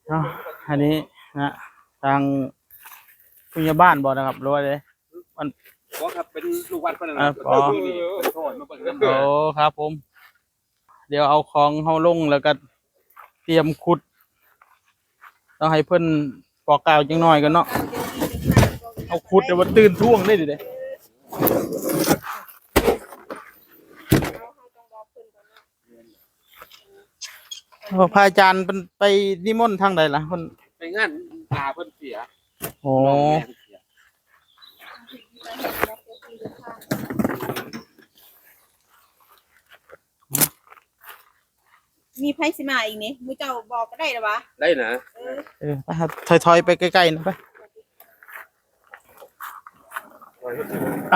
เนาะอันนี้นะทางผู้ใหญ่บ้านบอกนะครับรู้เลยมันบอกครับเป็นลูกวัดเป็นอะไรโอ้ครับผมเดี๋ยวเอาของเฮาลงแล้วก็เตรียมขุดต้องให้เพิ่นปอกกาวจังหน่อยกันเนาะเอาขุดเดี๋ยวมันตื่นท่วงได้ดิเด้พระอาจารย์เป็นไปนิมนต์ทางใดล่ะเพิ่นไปงานตาเพิ่นเสียโอ้มีไผสิมาอีกนี่มูเจ้าบอกก็ได้หรอวะได้นะไปครับถอยๆไปใกล้ๆนะไปเ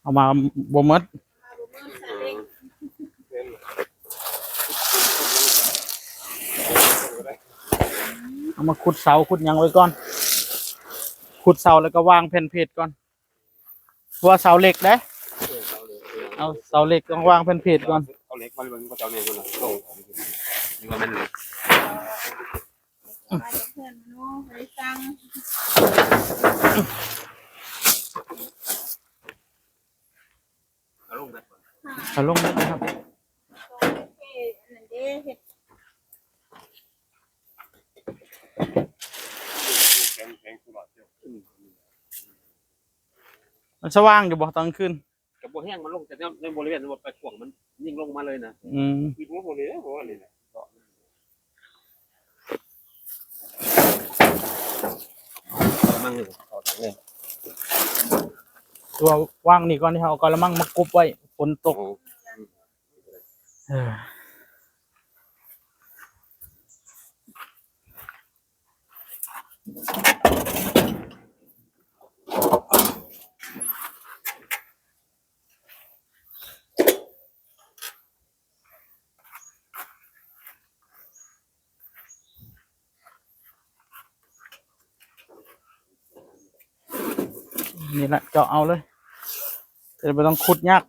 อามาบ่หมดเอามาขุดเสาขุดหยังไว้ก่อนขุดเสาแล้วก็วางแผ่นเพจก่อนว่าเสาเหล็กได้เอาเสาเหล็กต้องวางแผ่นเพจก่อนเอาเล็กมาเลยมันก็จะเอาเนี่ยนะโอ้นี่ว่ามันเล็กเพื่อนมโนบริสังเอาลงได้ครับมันสว่างอยู่บ่ตอนคืนกับบัวแห้งมันลงแต่ในบริเวณมันไปขวางมันยิ่งลงมาเลยนะคือหัวคนนี้นะหัวนี่นะมั่งเลยต่อเลยตัวว่างนี่ก่อนที่เอากระมังมากบไว้ฝนตกนี่แหละเจาะเอาเลยจะไม่ต้องขุดยาก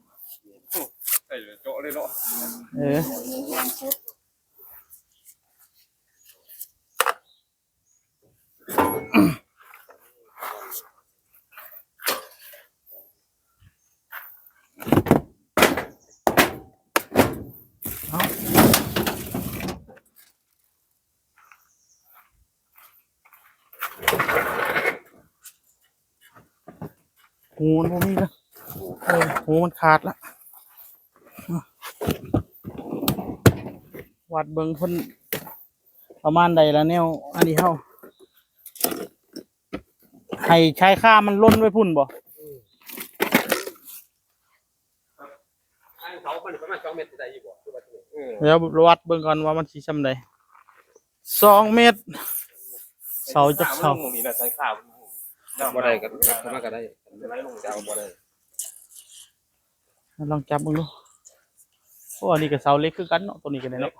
เจาะเลยเนาะหูมันพวกนี้นะหูมันขาดละวัดเบิ่งคนประมาณใดแล้วเนี่ยอันนี้เขาให้ใช้ค่ามันล้นไว้พุ่นบ่เขาประมาณ2 เมตรได้อยู่บ่เดี๋ยววัดเบิ่งก่อนว่ามันสิซำใด2 เมตรเสาจักเสานี่แหละใช้ข้าวบ่ได้ก็มาก็ได้จะเอาบ่ได้ลองจับมึงดูโอ้อันนี้กับเสาเล็กคือกันเนาะตัวนี้กันเนาะ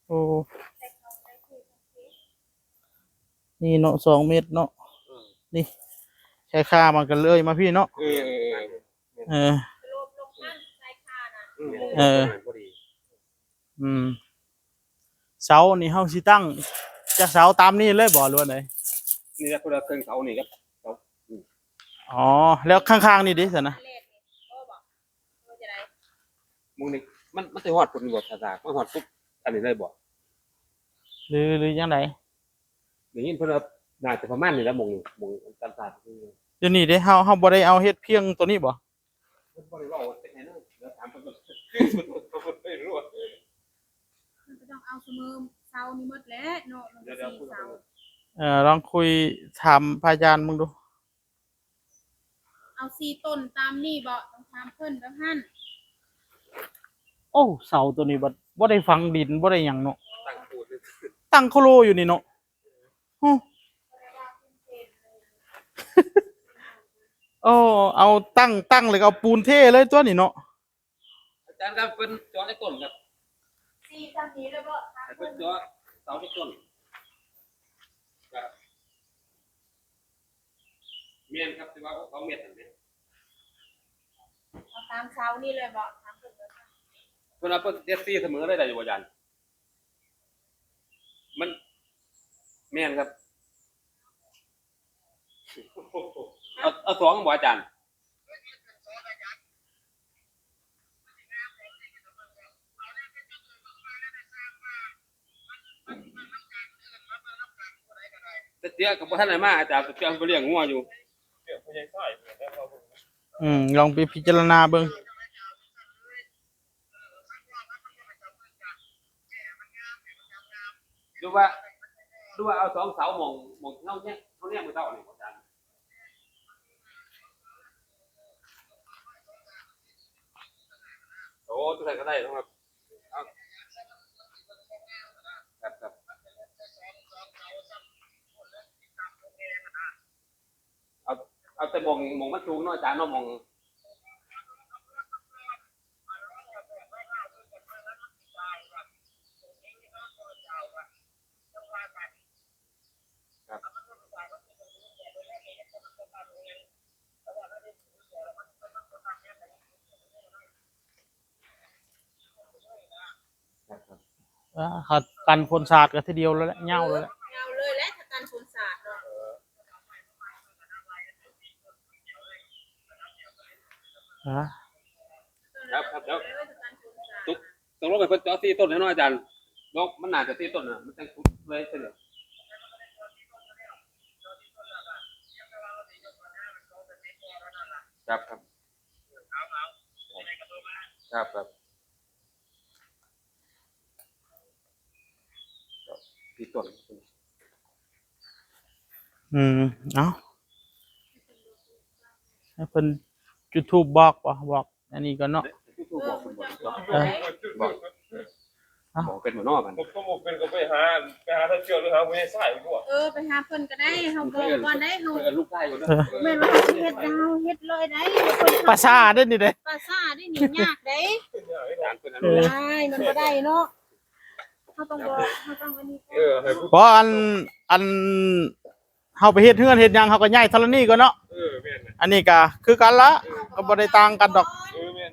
โอ้นี่เนาะ2 เมตรเนาะนี่ใช้ค่ามันกันเลยมาพี่เนาะเสานี่เฮาสิตั้งจะเสาตามนี้เลยบ่หรือว่าไดนี่แหละคนละเครื่องเสานี่ครับอ๋อแล้วข้างๆนี่ดิซั่นนะมึงนี่มันสิฮอดพุ่นบ่ภาษามันฮอดปุ๊บอันนี้เลยบ่หรือจังได๋ได้ยินเพิ่นว่าน่าจะประมาณนี้แหละมงตันตาเดี๋ยวนี้เด้เฮาบ่ได้เอาเฮ็ดเพียงตัวนี้บ่เพิ่นบ่ได้เว้าเป็นไงเนาะเดี๋ยวถามเพิ่นก่อนไม่รู้มันต้องเอาเสมอเสานี่หมดแล้วเนาะเดี๋ยวลองคุยถามพระอาจารย์มึงดูเอา4 ต้นตามนี่บ่ต้องถามเพิ่นกับหั่นโอ้เสาตัวนี้บ่ได้ฝังดินบ่ได้หยังเนาะตั้งโคโลอยู่นี่เนาะโอ้เอาตั้งเลยเอาปูนเทเลยตัวนี้เนาะอาจ ารย์ครับเป็นจอในต้นครับ สี่ทำนี้แล้วก็ เป็นจอเสาในต้นครับเมียนครับที่ว่าเขาเม็ดอันนี้ เอาตามเสานี่เลยบอกทำเป็นแบบ เวลาเปิดเดซี่เสมอเลยได้อยู่อาจารย์มันเมียนครับเอาสองบ่อาจารย์แต่เตี้ยกับท่านไหนมาอาจารย์เตี้ยไปเลี้ยงงัวอยู่ ลองไปพิจารณาเบิ่ง ดูว่าเอาสองเสามองเท่าเนี้ยมือเท่าเนี่ยอาจารย์โอ้ตัวไหนก็ได้นะครับครับเอาแต่มองมันสูงเนาะอาจารย์เนาะมองเขากันฝนสาดกันทีเดียวแล้วแหละเหงาเลยแหละ เงาเลยและถ้าการฝนสาดเนาะ ครับแล้วต้องลงไปเพิ่นเจาะ4 ต้นแล้วเนาะอาจารย์ลงมันน่าจะ4 ต้นน่ะมันจังเลยเสร็จแล้วครับ4 ต้น เอาให้เพิ่นจุดธูปบอกอันนี้ก็เนาะ บอกเป็นหมอนอกกัน ผมก็บอกเป็นก็ไปหาถ้าเจอหรือหาไม่ได้ใส่ด้วย ไปหาเพิ่นก็ได้เฮาบอกก่อนได้เฮา ลูกได้ก่อนนะ แม่นว่าเฮ็ดดาวเฮ็ดเลยได้ ภาษาได้นี่เด้ ภาษาได้นี่ยากได้ อาจารย์เป็นอ ได้มันบ่ได้เนาะเฮาต้องบอกเฮาต้องอันนี้ ให้ผู้ เพราะอันเฮาไปเฮ็ดเฮือนเฮ็ดหยังเฮาก็ย้ายธรณีก่อนเนาะ แม่น อันนี้ก็คือกันละก็บ่ได้ต่างกันดอก แม่น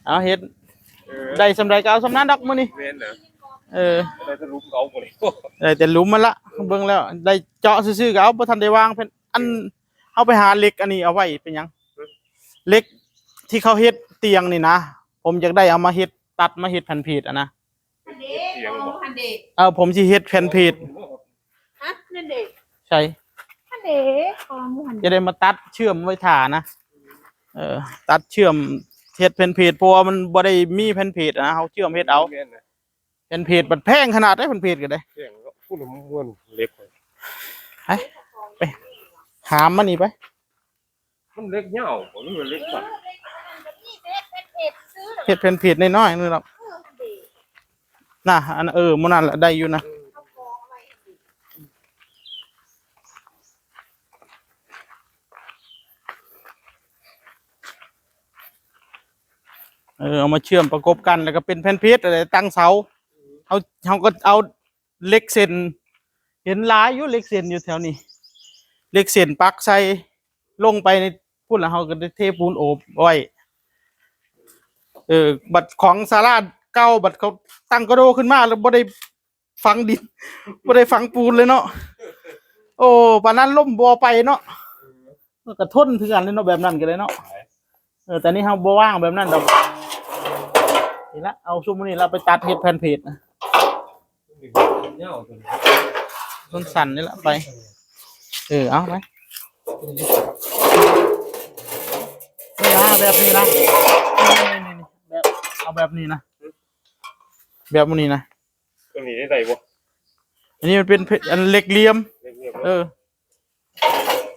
เอาเฮ็ดได้สำใดก็เอาสำนั้นดอกมื้อนี้ แม่นนะ ได้ จะรู้เขาหมดเลย ได้แต่หลุมมันละเบิ่งแล้วได้เจาะซื่อๆก็เอาบ่ทันได้วางเพิ่นอันเฮาไปหาเหล็กอันนี้เอาไว้เป็นหยังเหล็กที่เขาเฮ็ดเตียงนี่นะผมอยากได้เอามาเฮ็ดตัดมาเฮ็ดแผ่นเพจอ่ะนะ อันเด็ก ผมสิเฮ็ดแผ่นเพจ ฮะนั่นเด็ก ใช่ อันเด็กของหมู่หัน จะได้มาตัดเชื่อมไว้ถ่านะตัดเชื่อมเฮ็ดแผ่นเพจเพราะว่ามันบ่ได้มีแผ่นเพจนะเฮาเชื่อมเฮ็ดเอา แม่นนะ แผ่นเพจมันแพงขนาดได้แผ่นเพจก็ได้ เสียงก็พูดม้วนเล็ก ไปหามมันนี่ไป มันเล็กเหี่ยวผมมันเล็กสัตว์ เฮ็ดแผ่นเพจน้อยๆนึงหรอกน่ะอันมื้อนั้นแหละได้อยู่นะเอามาเชื่อมประกบกันแล้วก็เป็นแผ่นเพจอะไรตั้งเสาเขาก็เอาเหล็กเส้นเห็นหลายอยู่เหล็กเส้นอยู่แถวนี้เหล็กเส้นปักใส่ลงไปในพุ่นแล้วเขาก็ได้เทปูนโอบไว้บัดของศาลาเก่าบัดเขาตั้งกระโดขึ้นมาแล้วบ่ได้ฝังดินบ่ได้ฝังปูนเลยเนาะโอ้ปานนั้นล่มบ่ไปเนาะก็ทนคือกันเลยเนาะแบบนั้นก็เลยเนาะแต่นี่เฮาบ่ว่างแบบนั้นดอกนี่ละเอาซุมนี้เราไปตัดเฮ็ดแผ่นเพจนะ เหี่ยวจน ต้นสั่นนี่ละไปเอาไปนี่นะแบบนี้นะนี่แบบเอาแบบนี้นะแบบนี้นะ ตัวนี้ได้บ่ อันนี้มันเป็นอันเหล็กเหลี่ยม เล็ก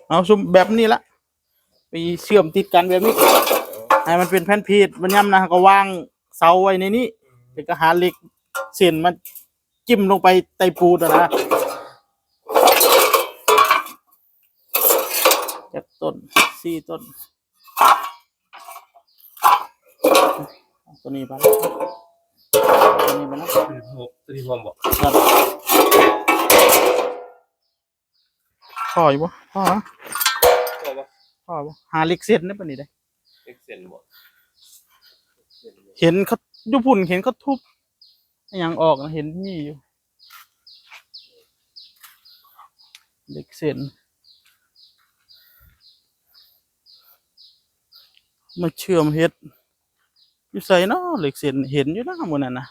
เอาซุมแบบนี้ละไปเชื่อมติดกันแบบนี้ให้มันเป็นแผ่นเพจมันย่ำนะก็วางเสาไว้ในนี้แล้วก็หาเหล็กเส้นมันจิ้มลงไปใต้ปูนนะจากต้น4 ต้น ตัวนี้ไปแล้วตัวนี้ไปแล้ว ตัวที่ผมบอก ครับพออยู่บ่พอ ตัวว่า พอบ่หาเล็กเส้นได้ปะนี่ได้ เอ็กเซนบอก เห็นเขาญี่ปุ่นเห็นเขาทุบอหย่างออกนะเห็นมีอยู่เล็กเส้นมาเชื่อมเฮ็ดอยู่ใส่เนาะเหล็กเส้นเห็นอยู่นะหมื้อนั้นน่ะ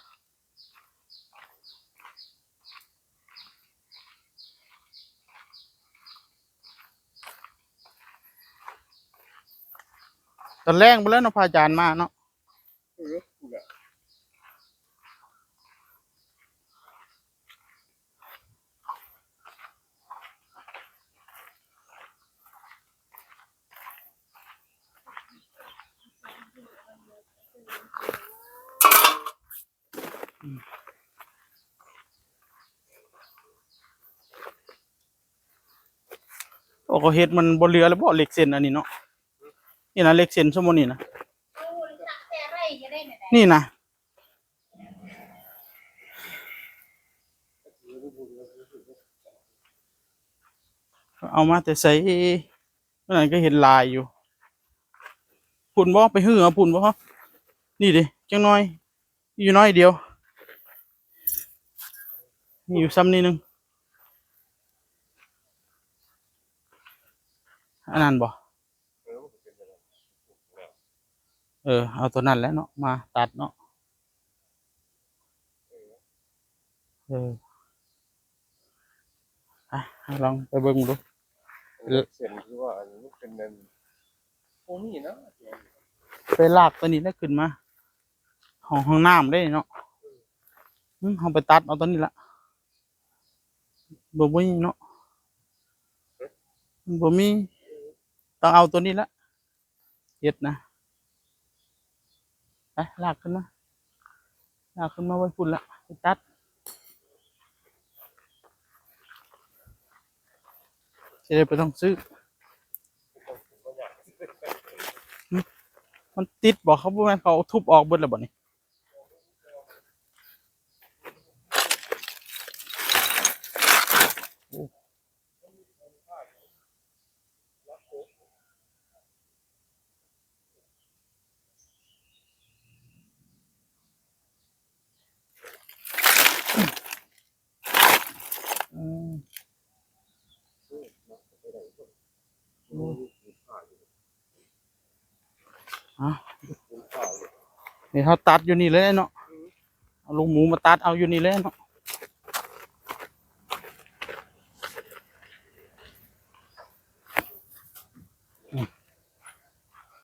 ตอนแรกไปแล้วเนาะพระอาจารย์มาเนาะโอ้ก็เฮ็ดมันบ่เหลือแล้วบ่เหล็กเส้นอันนี้เนาะนี่นะเหล็กเส้นชั่วโมงนี้นะ โอ้ยตักแต่ไรจะได้ไหน นี่นะเอามาแต่ใส่เมื่อนั้นก็เห็นลายอยู่พุ่นบ่ไปหื้อเอาพุ่นบ่นี่ดิจังน้อยอยู่น้อยเดียวมีอยู่ซ้ำนี่นึงอันนั้นบ่เอาตัวนั้นแหล้วเนาะมาตัดเนาะลองไปเบิ่งดู เอ็กเซนคือว่าอันนี้เป็นเงินโอ้นี่นะ ไปลากตัวนี้แล้วขึ้นมาห้องน้ำได้เนาะเอาไปตัดเอาตัวนี้ละบ่มีเนาะบ่มีต้องเอาตัวนี้ละเฮ็ดนะไปลากขึ้นมาไว้พุ่นละไปตัดจะได้ไปต้องซื้อมันติดบอกเขาบ่แม่นเขาทุบออกเบิดแล้วบ่นี่นี่เขาตัดอยู่นี่เลยเนาะเอาลูกหมูมาตัดเอาอยู่นี่เลยเนาะ